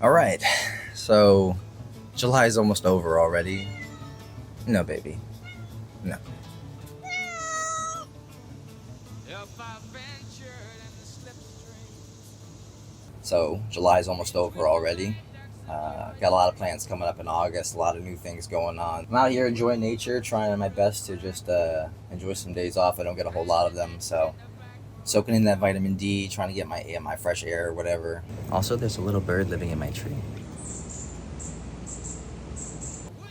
All right, so July is almost over already. No, baby, no. So July is almost over already. Got a lot of plans coming up in August, a lot of new things going on. I'm out here enjoying nature, trying my best to just enjoy some days off. I don't get a whole lot of them, so soaking in that vitamin D, trying to get my fresh air or whatever. Also, there's a little bird living in my tree.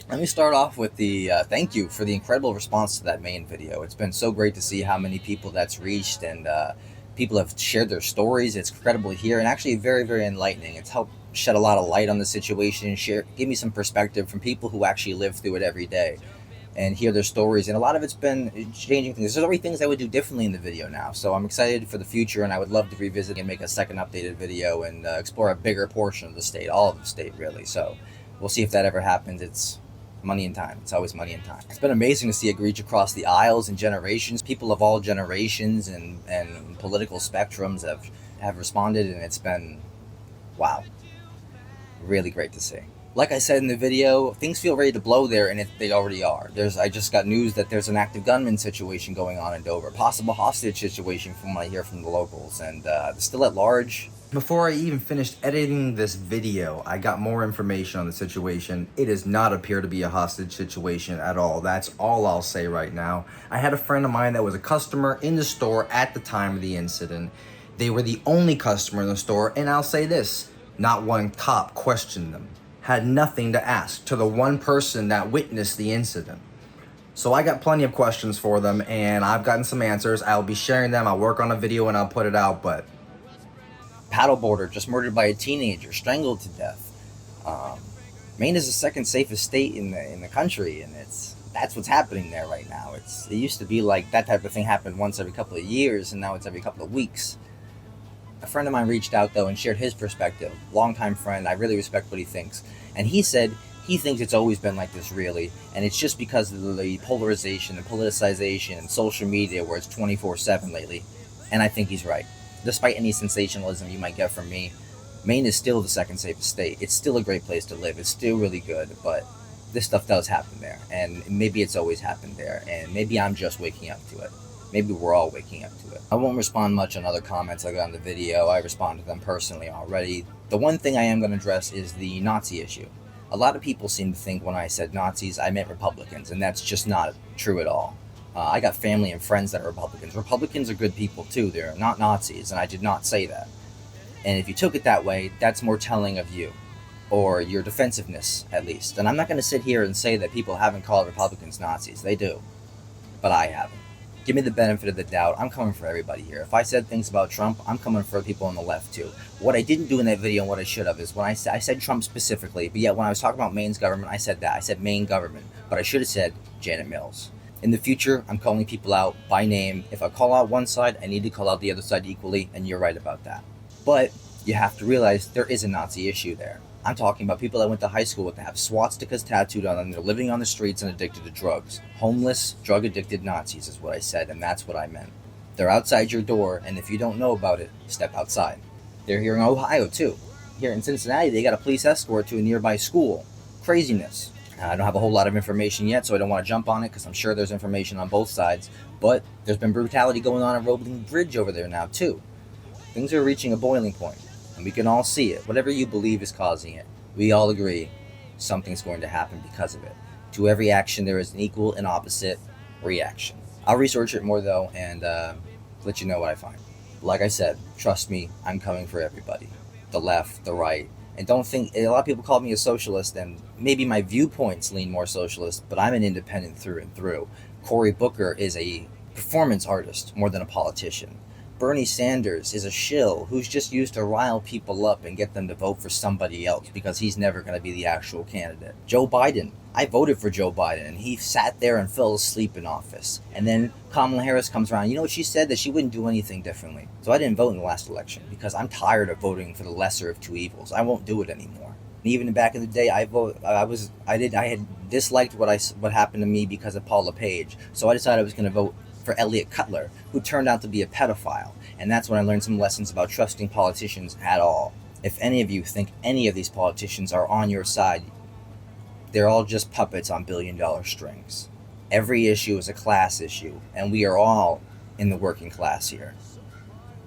Let me start off with the thank you for the incredible response to that main video. It's been so great to see how many people that's reached, and people have shared their stories. It's incredible to hear, and actually very, very enlightening. It's helped shed a lot of light on the situation, give me some perspective from people who actually live through it every day and hear their stories. And a lot of it's been changing things. There's already things I would do differently in the video now. So I'm excited for the future, and I would love to revisit and make a second updated video and explore a bigger portion of the state, all of the state, really. So we'll see if that ever happens. It's money and time. It's always money and time. It's been amazing to see it reach across the aisles and generations. People of all generations and political spectrums have responded, and it's been, wow, really great to see. Like I said in the video, things feel ready to blow there, and they already are. I just got news that there's an active gunman situation going on in Dover, possible hostage situation from what I hear from the locals, and still at large. Before I even finished editing this video, I got more information on the situation. It does not appear to be a hostage situation at all. That's all I'll say right now. I had a friend of mine that was a customer in the store at the time of the incident. They were the only customer in the store, and I'll say this, not one cop questioned them. Had nothing to ask to the one person that witnessed the incident. So I got plenty of questions for them, and I've gotten some answers. I'll be sharing them. I'll work on a video and I'll put it out, but paddleboarder just murdered by a teenager, strangled to death. Maine is the second safest state in the country, and that's what's happening there right now. It used to be like that type of thing happened once every couple of years, and now it's every couple of weeks. A friend of mine reached out though and shared his perspective. Longtime friend, I really respect what he thinks, and he said he thinks it's always been like this, really, and it's just because of the polarization and politicization and social media where it's 24/7 lately. And I think he's right. Despite any sensationalism you might get from me, Maine is still the second safest state. It's still a great place to live. It's still really good, but this stuff does happen there, and maybe it's always happened there, and maybe I'm just waking up to it. Maybe we're all waking up to it. I won't respond much on other comments I got in the video. I respond to them personally already. The one thing I am going to address is the Nazi issue. A lot of people seem to think when I said Nazis, I meant Republicans, and that's just not true at all. I got family and friends that are Republicans. Republicans are good people too. They're not Nazis, and I did not say that. And if you took it that way, that's more telling of you, or your defensiveness, at least. And I'm not going to sit here and say that people haven't called Republicans Nazis. They do. But I haven't. Give me the benefit of the doubt. I'm coming for everybody here. If I said things about Trump, I'm coming for people on the left too. What I didn't do in that video and what I should have is when I said Trump specifically, but yet when I was talking about Maine's government, I said that. I said Maine government, but I should have said Janet Mills. In the future, I'm calling people out by name. If I call out one side, I need to call out the other side equally, and you're right about that. But you have to realize there is a Nazi issue there. I'm talking about people that went to high school with have swastikas tattooed on them. They're living on the streets and addicted to drugs. Homeless, drug-addicted Nazis is what I said, and that's what I meant. They're outside your door, and if you don't know about it, step outside. They're here in Ohio, too. Here in Cincinnati, they got a police escort to a nearby school. Craziness. I don't have a whole lot of information yet, so I don't want to jump on it because I'm sure there's information on both sides. But there's been brutality going on at Roebling Bridge over there now, too. Things are reaching a boiling point, and we can all see it. Whatever you believe is causing it, we all agree something's going to happen because of it. To every action, there is an equal and opposite reaction. I'll research it more, though, and let you know what I find. Like I said, trust me, I'm coming for everybody. The left, the right. And don't think, a lot of people call me a socialist, and maybe my viewpoints lean more socialist, but I'm an independent through and through. Cory Booker is a performance artist more than a politician. Bernie Sanders is a shill who's just used to rile people up and get them to vote for somebody else because he's never going to be the actual candidate. Joe Biden. I voted for Joe Biden, and he sat there and fell asleep in office. And then Kamala Harris comes around. You know what she said? That she wouldn't do anything differently. So I didn't vote in the last election because I'm tired of voting for the lesser of two evils. I won't do it anymore. And even back in the day, I had disliked what happened to me because of Paula Page. So I decided I was going to vote for Elliot Cutler, who turned out to be a pedophile. And that's when I learned some lessons about trusting politicians at all. If any of you think any of these politicians are on your side, they're all just puppets on billion-dollar strings. Every issue is a class issue, and we are all in the working class here.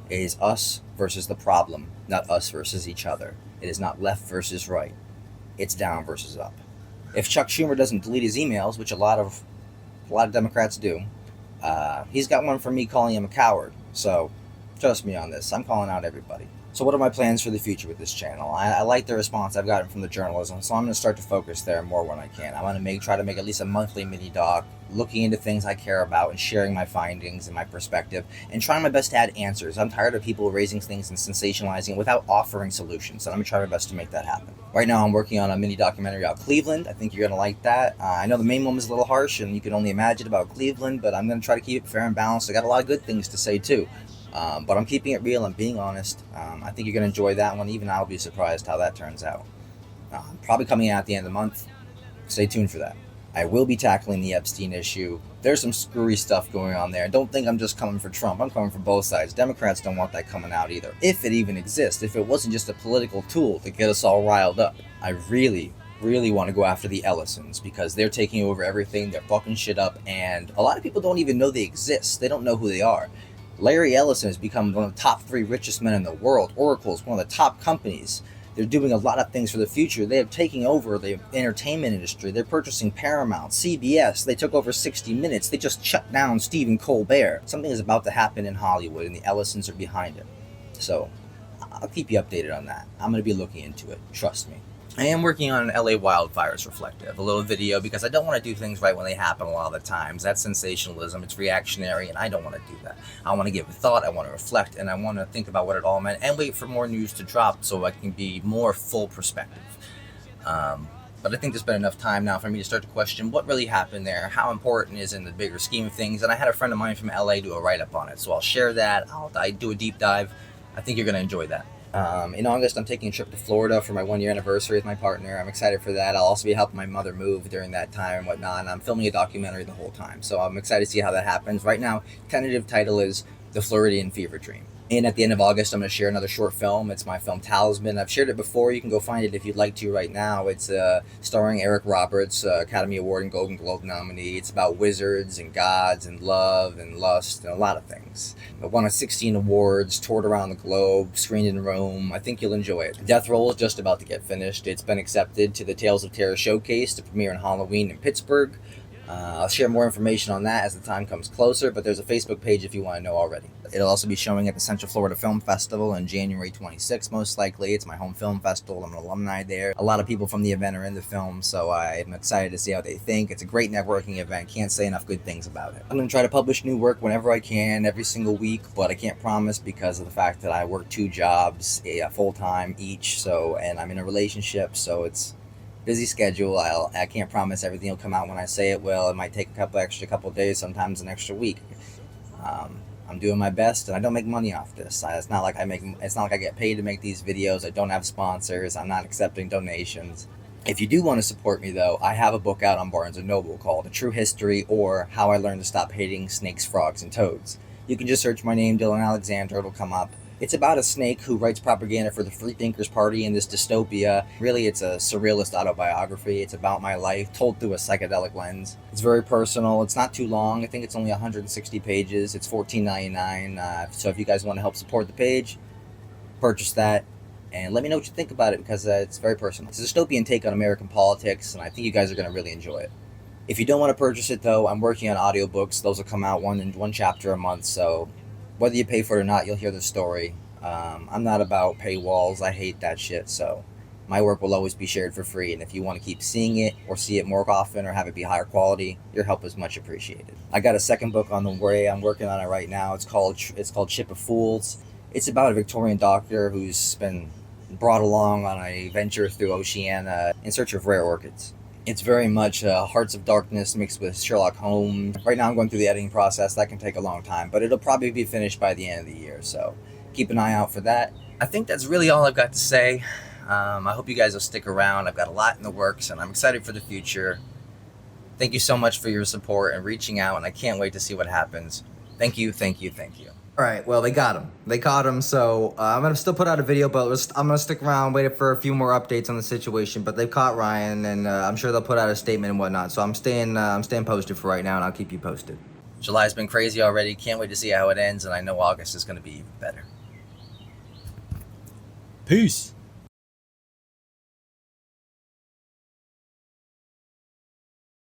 It is us versus the problem, not us versus each other. It is not left versus right. It's down versus up. If Chuck Schumer doesn't delete his emails, which a lot of Democrats do, he's got one for me calling him a coward. So trust me on this. I'm calling out everybody. So what are my plans for the future with this channel? I like the response I've gotten from the journalism, so I'm going to start to focus there more when I can. I want to try to make at least a monthly mini doc, looking into things I care about and sharing my findings and my perspective, and trying my best to add answers. I'm tired of people raising things and sensationalizing without offering solutions, and I'm going to try my best to make that happen. Right now I'm working on a mini documentary about Cleveland. I think you're going to like that. I know the main one was a little harsh, and you can only imagine about Cleveland, but I'm going to try to keep it fair and balanced. I got a lot of good things to say too. But I'm keeping it real and being honest. I think you're going to enjoy that one. Even I'll be surprised how that turns out. Probably coming out at the end of the month. Stay tuned for that. I will be tackling the Epstein issue. There's some screwy stuff going on there. Don't think I'm just coming for Trump. I'm coming for both sides. Democrats don't want that coming out either. If it even exists. If it wasn't just a political tool to get us all riled up. I really want to go after the Ellisons because they're taking over everything. They're fucking shit up. And a lot of people don't even know they exist. They don't know who they are. Larry Ellison has become one of the top 3 richest men in the world. Oracle is one of the top companies. They're doing a lot of things for the future. They are taking over the entertainment industry. They're purchasing Paramount, CBS. They took over 60 Minutes. They just shut down Stephen Colbert. Something is about to happen in Hollywood, and the Ellisons are behind it. So I'll keep you updated on that. I'm going to be looking into it. Trust me. I am working on an LA wildfires reflective, a little video, because I don't want to do things right when they happen a lot of the times. That's sensationalism, it's reactionary, and I don't want to do that. I want to give a thought, I want to reflect, and I want to think about what it all meant, and wait for more news to drop so I can be more full perspective. But I think there's been enough time now for me to start to question what really happened there, how important it is in the bigger scheme of things, and I had a friend of mine from LA do a write-up on it, so I'll share that, I do a deep dive. I think you're going to enjoy that. In August, I'm taking a trip to Florida for my 1-year anniversary with my partner. I'm excited for that. I'll also be helping my mother move during that time and whatnot, and I'm filming a documentary the whole time. So I'm excited to see how that happens. Right now, tentative title is The Floridian Fever Dream. And at the end of August, I'm going to share another short film. It's my film Talisman. I've shared it before. You can go find it if you'd like to right now. It's starring Eric Roberts, Academy Award and Golden Globe nominee. It's about wizards and gods and love and lust and a lot of things. It won 16 awards, toured around the globe, screened in Rome. I think you'll enjoy it. Death Roll is just about to get finished. It's been accepted to the Tales of Terror Showcase to premiere on Halloween in Pittsburgh. I'll share more information on that as the time comes closer, but there's a Facebook page if you want to know already. It'll also be showing at the Central Florida Film Festival on January 26th, most likely. It's my home film festival. I'm an alumni there. A lot of people from the event are in the film, so I'm excited to see how they think. It's a great networking event. Can't say enough good things about it. I'm going to try to publish new work whenever I can, every single week, but I can't promise because of the fact that I work 2 jobs, full-time each, and I'm in a relationship, so it's busy schedule. I can't promise everything will come out when I say it will. It might take a couple days, sometimes an extra week. I'm doing my best, and I don't make money off this. It's not like I get paid to make these videos. I don't have sponsors. I'm not accepting donations. If you do want to support me, though, I have a book out on Barnes & Noble called A True History or How I Learned to Stop Hating Snakes, Frogs, and Toads. You can just search my name, Dylan Alexander. It'll come up. It's about a snake who writes propaganda for the Free Thinkers Party in this dystopia. Really, it's a surrealist autobiography. It's about my life, told through a psychedelic lens. It's very personal. It's not too long. I think it's only 160 pages. It's $14.99. So if you guys want to help support the page, purchase that. And let me know what you think about it because it's very personal. It's a dystopian take on American politics, and I think you guys are going to really enjoy it. If you don't want to purchase it, though, I'm working on audiobooks. Those will come out one chapter a month, so whether you pay for it or not, you'll hear the story. I'm not about paywalls. I hate that shit, so my work will always be shared for free, and if you want to keep seeing it or see it more often or have it be higher quality, your help is much appreciated. I got a second book on the way. I'm working on it right now. It's called Ship of Fools. It's about a Victorian doctor who's been brought along on a venture through Oceania in search of rare orchids. It's very much Hearts of Darkness mixed with Sherlock Holmes. Right now I'm going through the editing process. That can take a long time, but it'll probably be finished by the end of the year, so keep an eye out for that. I think that's really all I've got to say. I hope you guys will stick around. I've got a lot in the works, and I'm excited for the future. Thank you so much for your support and reaching out, and I can't wait to see what happens. Thank you, thank you, thank you. All right, well, they got him. They caught him, so I'm gonna still put out a video, but I'm gonna stick around, wait for a few more updates on the situation. But they've caught Ryan, and I'm sure they'll put out a statement and whatnot. So I'm staying posted for right now, and I'll keep you posted. July's been crazy already. Can't wait to see how it ends, and I know August is going to be even better. Peace.